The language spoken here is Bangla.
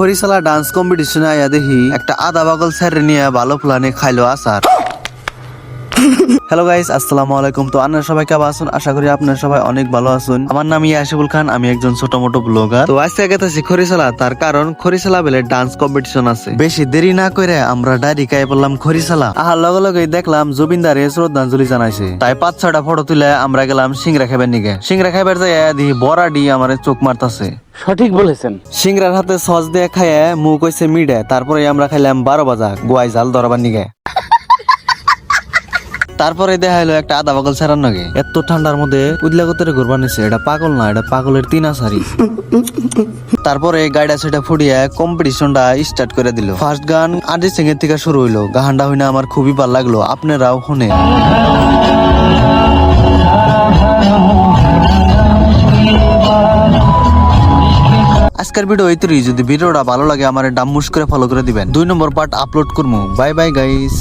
খরিসালা ডান্স কম্পিটিশনে আয়া দেখি একটা আদা বাগল স্যারে নিয়ে ভালো প্লানে খাইলো আসার। হ্যালো গাইস, আসসালামু আলাইকুম। তো আপনারা সবাই কেমন আছেন? আশা করি আপনারা সবাই অনেক ভালো আছেন। আমার নাম ইয়াসিবুল খান, আমি একজন ছোট মোটো ব্লগার। তো আজকে গেতেছি খরিসালা, তার কারণ খরিসালা বেলে ডান্স কম্পিটিশন আছে। বেশি দেরি না করে আমরা ডাইরেক্ট আই বললাম খরিসালা। আহার লগে লগে দেখলাম জুবিনদারে শ্রদ্ধাঞ্জলি জানাইছে। তাই ৫-৬টা ফটো তুলে আমরা গেলাম সিংরা খাইবার নিগে। সিংরা খাইবার যাই দেখি বড়াডি আমারে চোখ মারতাছে। সঠিক বলেছেন। সিংরার হাতে সস দিয়ে খাইয়ে মুখ হইছে মিডে। তারপরে আমরা খাইলাম ১২ বাজা গোয়াই জাল ধরবার নিগে। তারপরে দেখা হলো একটা আদা পাগল ছাড়ার নাগে। এত ঠান্ডার মধ্যে উদলা কতরে ঘুরবার নিছে। এটা পাগল না, এটা পাগলের তিন আসারি। তারপরে গাড়িটা সেটা ফুটিয়ে কম্পিটিশনটা স্টার্ট করে দিল। ফার্স্ট গান অরিজিৎ সিং এর থেকে শুরু হইলো। গানটা হইনা আমার খুবই ভালো লাগলো, আপনারাও শুনেন। আজকের ভিডিও এইতরি। যদি ভিডিওটা ভালো লাগে আমার ডাম্মুস করে ফলো করে দিবেন। ২ নম্বর পার্ট আপলোড করবো। Bye bye guys.